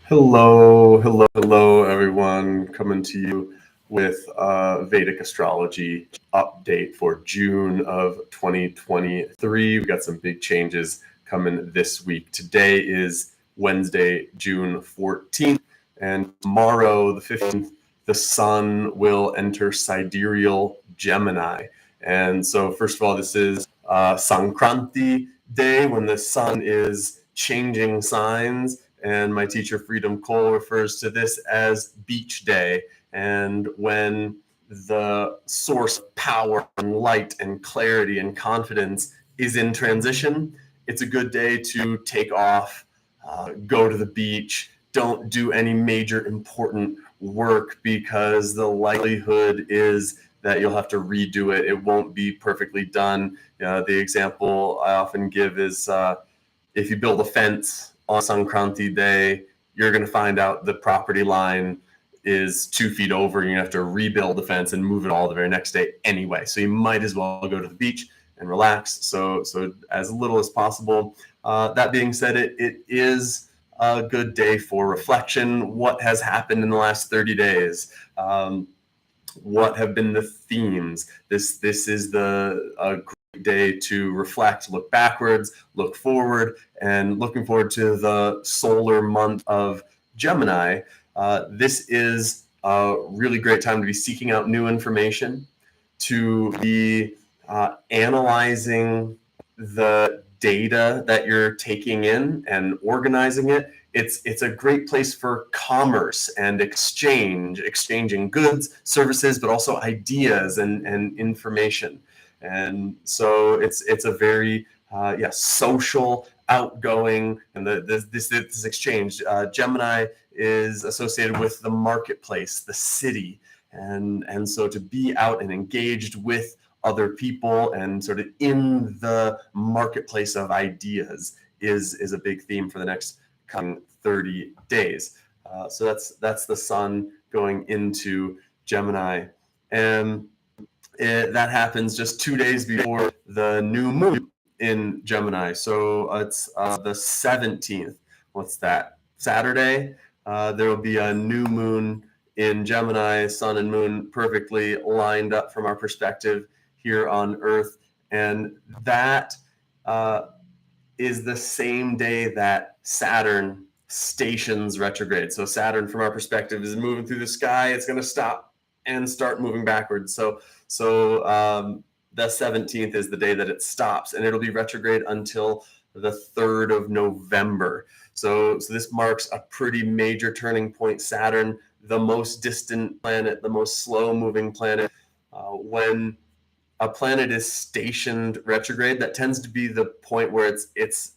Hello, everyone. Coming to you with Vedic Astrology update for June of 2023. We got some big changes coming this week. Today is Wednesday, June 14th, and tomorrow, the 15th, the sun will enter sidereal Gemini. And so, first of all, this is Sankranti Day when the sun is changing signs. And my teacher, Freedom Cole, refers to this as beach day. And when the source of power and light and clarity and confidence is in transition, it's a good day to take off, go to the beach. Don't do any major important work because the likelihood is that you'll have to redo it. It won't be perfectly done. The example I often give is if you build a fence on Sankranti Day, you're going to find out the property line is 2 feet over, and you have to rebuild the fence and move it all the very next day anyway. So you might as well go to the beach and relax. So as little as possible. That being said, it is a good day for reflection. What has happened in the last 30 days? What have been the themes? This is a great day to reflect, look backwards, look forward, and looking forward to the solar month of Gemini. This is a really great time to be seeking out new information, to be analyzing the data that you're taking in and organizing it. It's a great place for commerce and exchanging goods, services, but also ideas and information. And so it's a very social, outgoing, and this exchange. Gemini is associated with the marketplace, the city, and so to be out and engaged with other people and sort of in the marketplace of ideas is a big theme for the next coming 30 days. So that's the sun going into Gemini, and that happens just 2 days before the new moon in Gemini. So it's the 17th. What's that? Saturday. There will be a new moon in Gemini, sun and moon perfectly lined up from our perspective here on Earth. And that is the same day that Saturn stations retrograde. So Saturn, from our perspective, is moving through the sky. It's going to stop and start moving backwards. So the 17th is the day that it stops, and it'll be retrograde until the 3rd of November. So this marks a pretty major turning point. Saturn, the most distant planet, the most slow-moving planet, when a planet is stationed retrograde, that tends to be the point where it's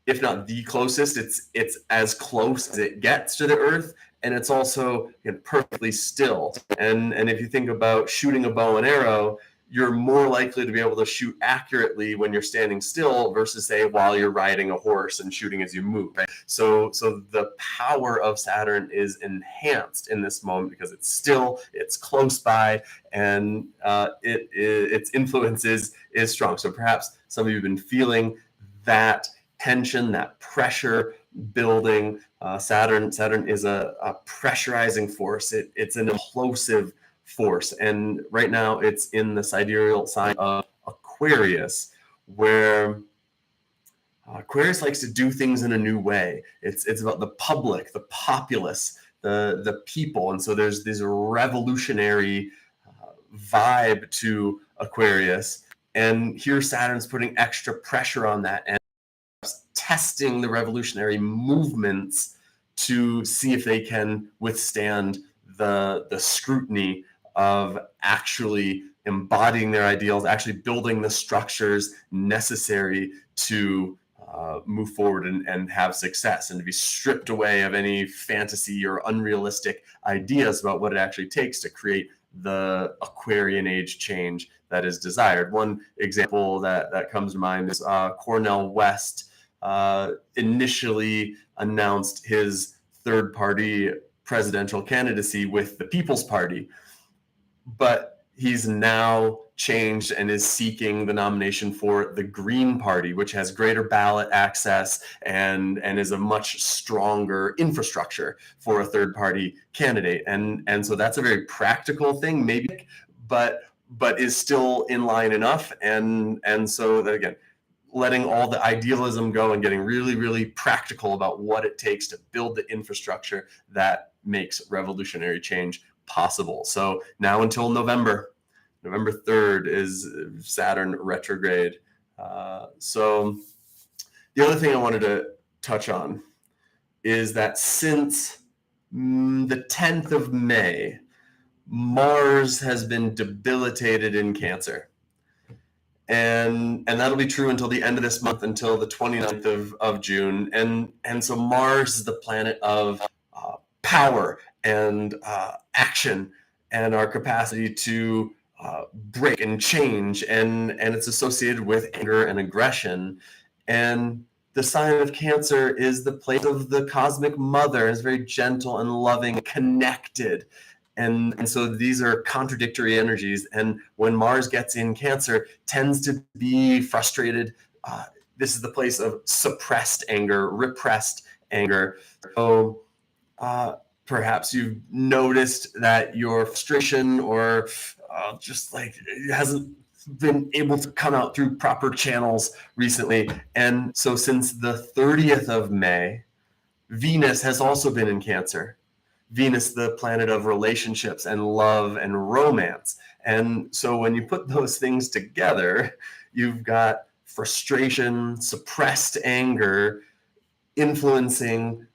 if not the closest, it's as close as it gets to the Earth, and it's also perfectly still. And if you think about shooting a bow and arrow, you're more likely to be able to shoot accurately when you're standing still versus, say, while you're riding a horse and shooting as you move. Right? So the power of Saturn is enhanced in this moment because it's still, it's close by, and its influence is strong. So perhaps some of you have been feeling that tension, that pressure building. Saturn is a pressurizing force. It's an implosive force, and right now it's in the sidereal sign of Aquarius, where Aquarius likes to do things in a new way. It's about the public, the populace, the people, and so there's this revolutionary vibe to Aquarius, and here Saturn's putting extra pressure on that and testing the revolutionary movements to see if they can withstand the scrutiny of actually embodying their ideals, actually building the structures necessary to move forward and have success, and to be stripped away of any fantasy or unrealistic ideas about what it actually takes to create the Aquarian age change that is desired. One example that comes to mind is Cornel West initially announced his third party presidential candidacy with the People's Party. But he's now changed and is seeking the nomination for the Green Party, which has greater ballot access and is a much stronger infrastructure for a third party candidate. And so that's a very practical thing, maybe, but is still in line enough. And so that, again, letting all the idealism go and getting really, really practical about what it takes to build the infrastructure that makes revolutionary change possible. So now until November 3rd is Saturn retrograde. So the other thing I wanted to touch on is that since the 10th of May, Mars has been debilitated in Cancer. And that'll be true until the end of this month, until the 29th of June. And so Mars is the planet of power and action and our capacity to break and change, and it's associated with anger and aggression. And the sign of Cancer is the place of the cosmic mother. It's very gentle and loving, connected. And so these are contradictory energies. And when Mars gets in Cancer, tends to be frustrated. This is the place of suppressed anger, repressed anger. So perhaps you've noticed that your frustration or just like it hasn't been able to come out through proper channels recently. And so since the 30th of May, Venus has also been in Cancer. Venus, the planet of relationships and love and romance. And so when you put those things together, you've got frustration, suppressed anger influencing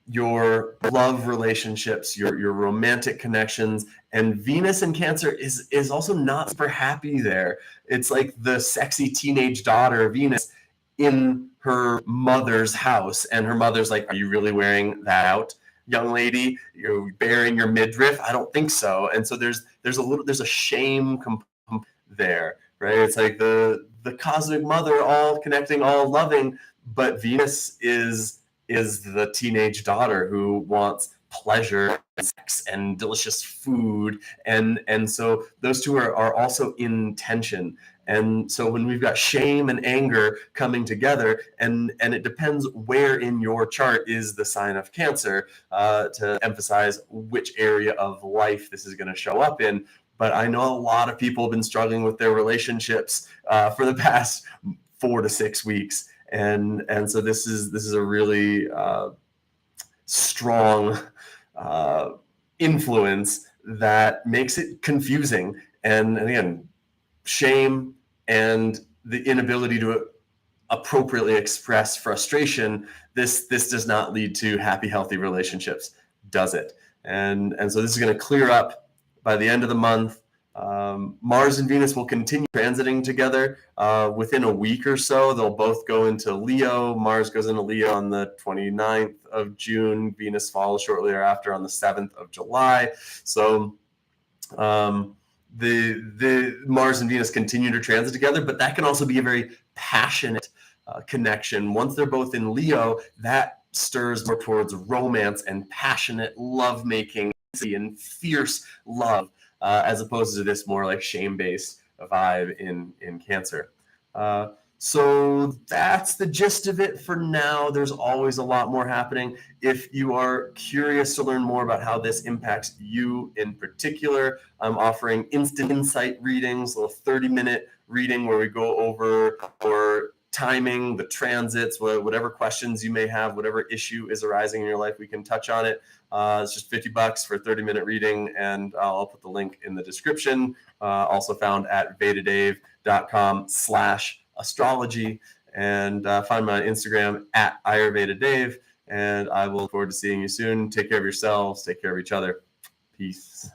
your love relationships, your romantic connections. And Venus in Cancer is also not super happy there. It's like the sexy teenage daughter, Venus, in her mother's house. And her mother's like, are you really wearing that out, young lady? You're bearing your midriff? I don't think so. And so there's a shame component there, right? It's like the cosmic mother, all connecting, all loving, but Venus is the teenage daughter who wants pleasure and sex and delicious food. And so those two are also in tension. And so when we've got shame and anger coming together, and it depends where in your chart is the sign of Cancer to emphasize which area of life this is going to show up in. But I know a lot of people have been struggling with their relationships for the past 4 to 6 weeks. And so this is a really strong influence that makes it confusing. And again, shame and the inability to appropriately express frustration, this does not lead to happy, healthy relationships, does it? And so this is going to clear up by the end of the month. Mars and Venus will continue transiting together within a week or so. They'll both go into Leo. Mars goes into Leo on the 29th of June. Venus follows shortly thereafter on the 7th of July. So the Mars and Venus continue to transit together, but that can also be a very passionate connection. Once they're both in Leo, that stirs more towards romance and passionate lovemaking and fierce love. As opposed to this more like shame-based vibe in Cancer. So that's the gist of it for now. There's always a lot more happening. If you are curious to learn more about how this impacts you in particular, I'm offering instant insight readings, a little 30-minute reading where we go over or timing, the transits, whatever questions you may have, whatever issue is arising in your life, we can touch on it. It's just $50 for a 30-minute reading, and I'll put the link in the description. Also found at vedadave.com/astrology, and find my Instagram at ayurvedadave, and I will look forward to seeing you soon. Take care of yourselves. Take care of each other. Peace.